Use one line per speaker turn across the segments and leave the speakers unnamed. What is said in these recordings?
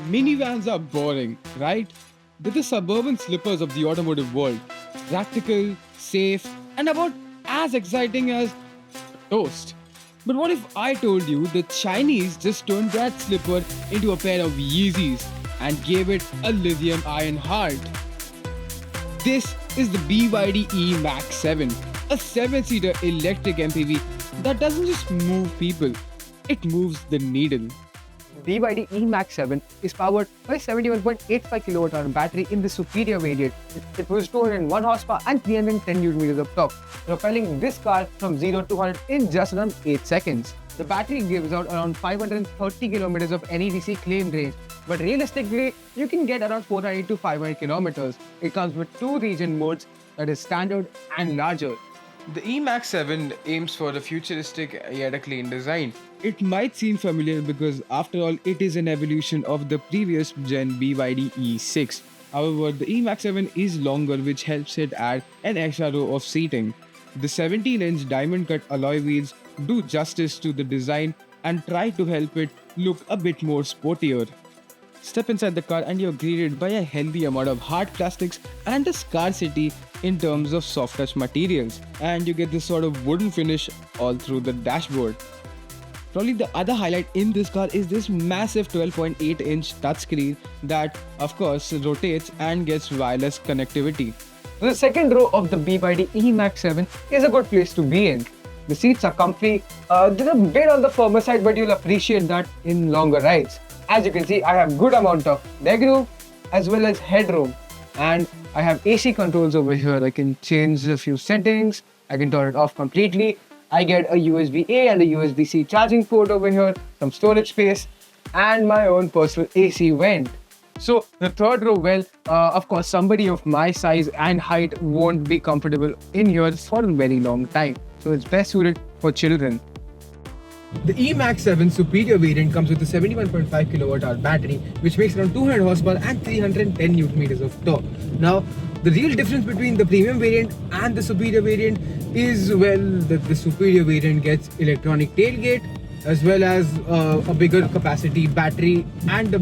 Minivans are boring, right? They're the suburban slippers of the automotive world. Practical, safe, and about as exciting as toast. But what if I told you the Chinese just turned that slipper into a pair of Yeezys and gave it a lithium ion heart? This is the BYD E Max 7, a 7-seater electric MPV that doesn't just move people, it moves the needle.
BYD E-Max 7 is powered by a 71.85 kWh battery in the superior variant. It was 201 horsepower and 310 Nm of torque, propelling this car from 0 to 100 in just around 8 seconds. The battery gives out around 530 km of NEDC claimed range, but realistically, you can get around 490 to 500 km. It comes with two region modes, that is standard and larger.
The E-Max 7 aims for a futuristic yet a clean design.
It might seem familiar because, after all, it is an evolution of the previous gen BYD E6. However, the E-Max 7 is longer, which helps it add an extra row of seating. The 17-inch diamond-cut alloy wheels do justice to the design and try to help it look a bit more sportier. Step inside the car and you're greeted by a healthy amount of hard plastics and a scarcity in terms of soft touch materials, and you get this sort of wooden finish all through the dashboard. Probably the other highlight in this car is this massive 12.8-inch touchscreen that, of course, rotates and gets wireless connectivity.
The second row of the BYD E-Max 7 is a good place to be in. The seats are comfy, they're a bit on the firmer side, but you'll appreciate that in longer rides. As you can see, I have good amount of legroom as well as headroom, and I have AC controls over here. I can change a few settings, I can turn it off completely. I get a USB-A and a USB-C charging port over here, some storage space, and my own personal AC vent. So the third row, well, of course, somebody of my size and height won't be comfortable in here for a very long time. So it's best suited for children.
The E-Max 7 superior variant comes with a 71.5 kWh battery, which makes around 200 horsepower and 310 Nm of torque. Now, the real difference between the premium variant and the superior variant is, well, that the superior variant gets electronic tailgate as well as a bigger capacity battery and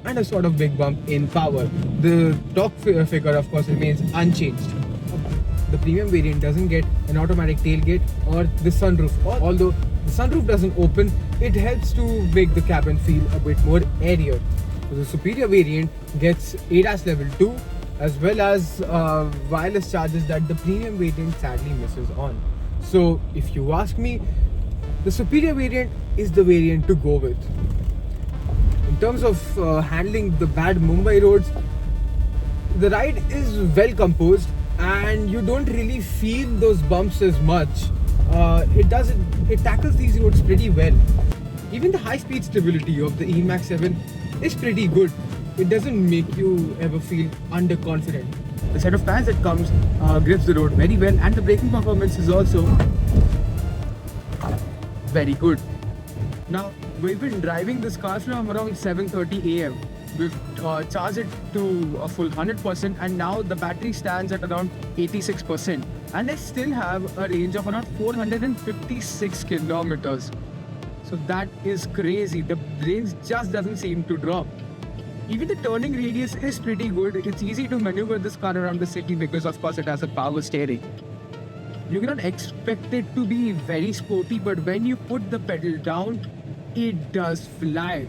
a sort of big bump in power. The torque figure, of course, remains unchanged. The premium variant doesn't get an automatic tailgate or the sunroof. Although the sunroof doesn't open, it helps to make the cabin feel a bit more airier. So the superior variant gets ADAS level 2 as well as wireless chargers that the premium variant sadly misses on. So if you ask me, the superior variant is the variant to go with. In terms of handling the bad Mumbai roads, the ride is well composed and you don't really feel those bumps as much. It tackles these roads pretty well. Even the high-speed stability of the E-Max 7 is pretty good. It doesn't make you ever feel underconfident. The set of tires that comes grips the road very well, and the braking performance is also very good. Now, we've been driving this car from around 7:30 a.m. We've charged it to a full 100%, and now the battery stands at around 86%. And I still have a range of around 456 kilometers. So that is crazy. The range just doesn't seem to drop. Even the turning radius is pretty good. It's easy to maneuver this car around the city because, of course, it has a power steering. You cannot expect it to be very sporty, but when you put the pedal down, it does fly.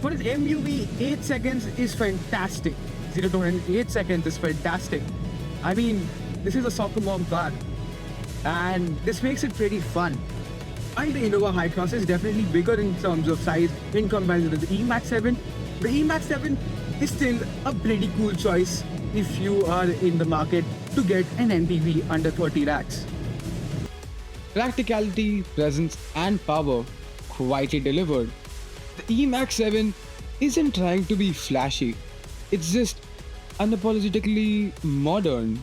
For its MUV, 8 seconds is fantastic. 0 to 100 in 8 seconds is fantastic. I mean, this is a soccer mom car, and this makes it pretty fun. While the Innova Hycross is definitely bigger in terms of size in comparison to the E-Max 7, the E-Max 7 is still a pretty cool choice if you are in the market to get an MPV under 30 lakhs.
Practicality, presence, and power quietly delivered. The E-Max 7 isn't trying to be flashy, it's just unapologetically modern.